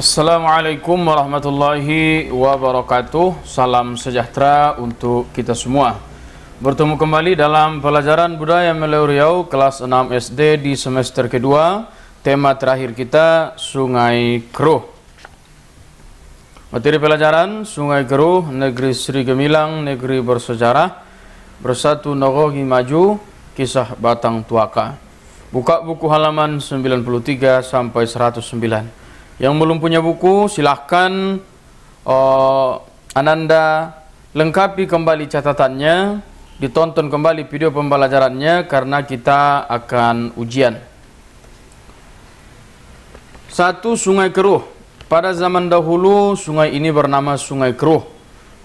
Assalamualaikum warahmatullahi wabarakatuh. Salam sejahtera untuk kita semua. Bertemu kembali dalam pelajaran Budaya Melayu Riau kelas 6 SD di semester kedua. Tema terakhir kita Sungai Keruh. Materi pelajaran Sungai Keruh, Negeri Sri Gemilang, Negeri Bersejarah, Bersatu Nogohi Maju, Kisah Batang Tuaka. Buka buku halaman 93 sampai 109. Yang belum punya buku, silahkan Ananda lengkapi kembali catatannya, ditonton kembali video pembelajarannya karena kita akan ujian. 1. Sungai Keruh. Pada zaman dahulu, sungai ini bernama Sungai Keruh.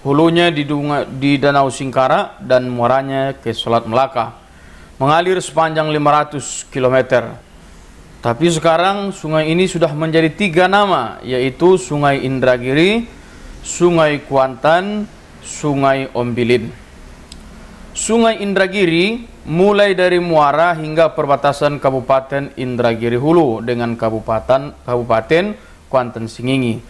Hulunya di Danau Singkara dan muaranya ke Selat Melaka. Mengalir sepanjang 500 km. Tapi sekarang sungai ini sudah menjadi 3 nama, yaitu Sungai Indragiri, Sungai Kuantan, Sungai Ombilin. Sungai Indragiri mulai dari muara hingga perbatasan Kabupaten Indragiri Hulu dengan Kabupaten Kuantan Singingi.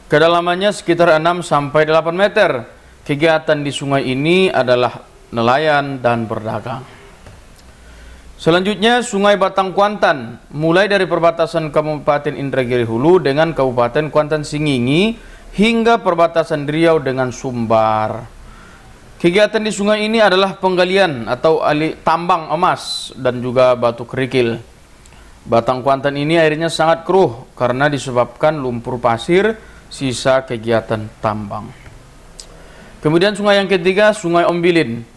Kedalamannya sekitar 6 sampai 8 meter. Kegiatan di sungai ini adalah nelayan dan berdagang. Selanjutnya Sungai Batang Kuantan, mulai dari perbatasan Kabupaten Indragiri Hulu dengan Kabupaten Kuantan Singingi hingga perbatasan Riau dengan Sumbar. Kegiatan di sungai ini adalah penggalian atau tambang emas dan juga batu kerikil. Batang Kuantan ini airnya sangat keruh karena disebabkan lumpur pasir sisa kegiatan tambang. Kemudian sungai yang ketiga, Sungai Ombilin.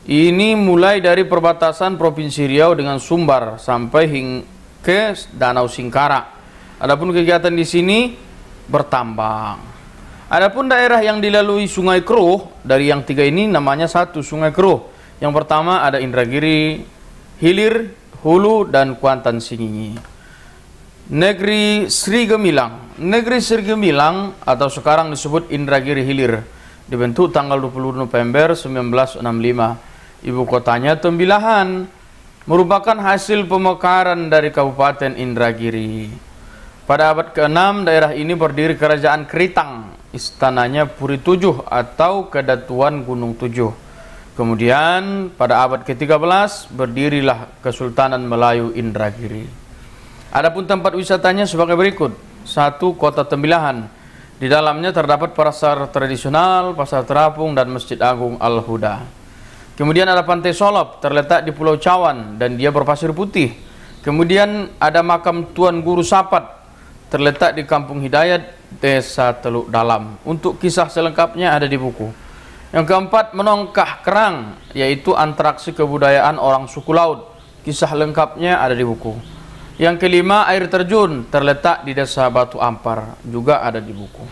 Ini mulai dari perbatasan Provinsi Riau dengan Sumbar sampai ke Danau Singkara. Adapun kegiatan di sini bertambang. Adapun daerah yang dilalui Sungai Keruh, dari yang 3 ini namanya 1 Sungai Keruh. Yang pertama ada Indragiri, Hilir, Hulu, dan Kuantan Singingi. Negeri Sri Gemilang. Negeri Sri Gemilang atau sekarang disebut Indragiri Hilir dibentuk tanggal 20 November 1965. Ibu kotanya Tembilahan, merupakan hasil pemekaran dari Kabupaten Indragiri. Pada abad ke-6 daerah ini berdiri Kerajaan Keritang, istananya Puri Tujuh atau Kedatuan Gunung Tujuh. Kemudian pada abad ke-13 berdirilah Kesultanan Melayu Indragiri. Adapun tempat wisatanya sebagai berikut. 1. Kota Tembilahan. Di dalamnya terdapat pasar tradisional, pasar terapung, dan Masjid Agung Al-Huda. Kemudian ada Pantai Solop, terletak di Pulau Cawan dan dia berpasir putih. Kemudian ada makam Tuan Guru Sapat, terletak di Kampung Hidayat, Desa Teluk Dalam. Untuk kisah selengkapnya ada di buku. Yang keempat, Menongkah Kerang, yaitu atraksi kebudayaan orang suku laut. Kisah lengkapnya ada di buku. Yang kelima, Air Terjun, terletak di Desa Batu Ampar, juga ada di buku.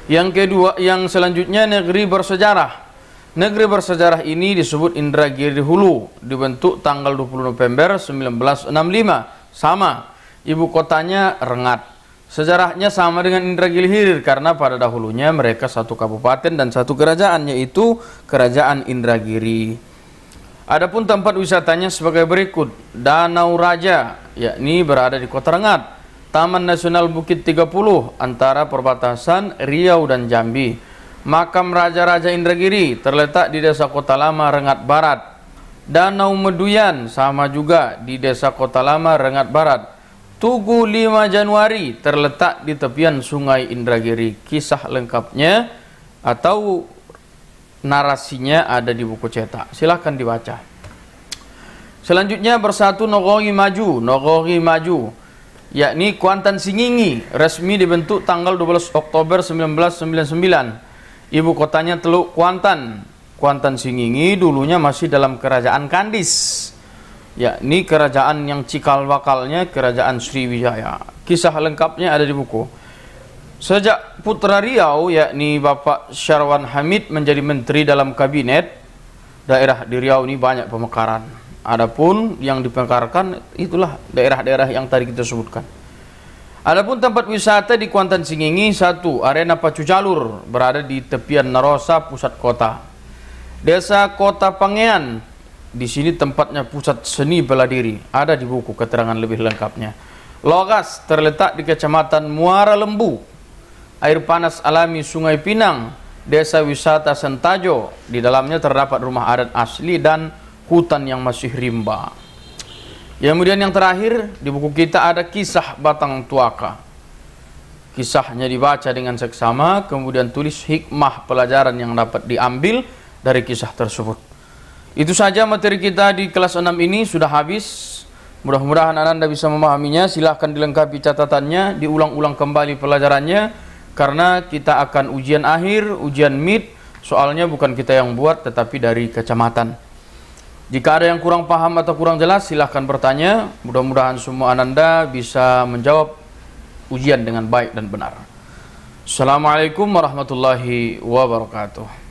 Yang selanjutnya Negeri Bersejarah. Negeri bersejarah ini disebut Indragiri Hulu, dibentuk tanggal 20 November 1965. Sama, ibu kotanya Rengat. Sejarahnya sama dengan Indragiri Hilir karena pada dahulunya mereka satu kabupaten dan satu kerajaan, yaitu Kerajaan Indragiri. Adapun tempat wisatanya sebagai berikut. Danau Raja, yakni berada di Kota Rengat. Taman Nasional Bukit 30 antara perbatasan Riau dan Jambi. Makam Raja-Raja Indragiri terletak di Desa Kota Lama, Rengat Barat. Danau Meduyan sama juga di Desa Kota Lama, Rengat Barat. Tugu 5 Januari terletak di tepian Sungai Indragiri. Kisah lengkapnya atau narasinya ada di buku cetak. Silahkan dibaca. Selanjutnya Bersatu Nogohi Maju. Nogohi Maju, yakni Kuantan Singingi, resmi dibentuk tanggal 12 Oktober 1999. Ibu kotanya Teluk Kuantan. Kuantan Singingi dulunya masih dalam Kerajaan Kandis, yakni kerajaan yang cikal bakalnya Kerajaan Sriwijaya. Kisah lengkapnya ada di buku. Sejak putra Riau, yakni Bapak Syarwan Hamid menjadi menteri dalam kabinet, daerah di Riau ini banyak pemekaran. Adapun yang dipekarkan itulah daerah-daerah yang tadi kita sebutkan. Adapun tempat wisata di Kuantan Singingi, 1. Arena Pacu Jalur, berada di tepian Narosa, pusat kota. Desa Kota Pangean, di sini tempatnya pusat seni bela diri, ada di buku keterangan lebih lengkapnya. Logas terletak di Kecamatan Muara Lembu. Air panas alami Sungai Pinang, Desa Wisata Sentajo. Di dalamnya terdapat rumah adat asli dan hutan yang masih rimba. Kemudian yang terakhir di buku kita ada kisah Batang Tuaka. Kisahnya dibaca dengan seksama, kemudian tulis hikmah pelajaran yang dapat diambil dari kisah tersebut. Itu saja materi kita di kelas 6 ini sudah habis. Mudah-mudahan Anda bisa memahaminya. Silahkan dilengkapi catatannya, diulang-ulang kembali pelajarannya, karena kita akan ujian akhir, ujian mid. Soalnya bukan kita yang buat, tetapi dari kecamatan. Jika ada yang kurang paham atau kurang jelas, silahkan bertanya. Mudah-mudahan semua Anda bisa menjawab ujian dengan baik dan benar. Assalamualaikum warahmatullahi wabarakatuh.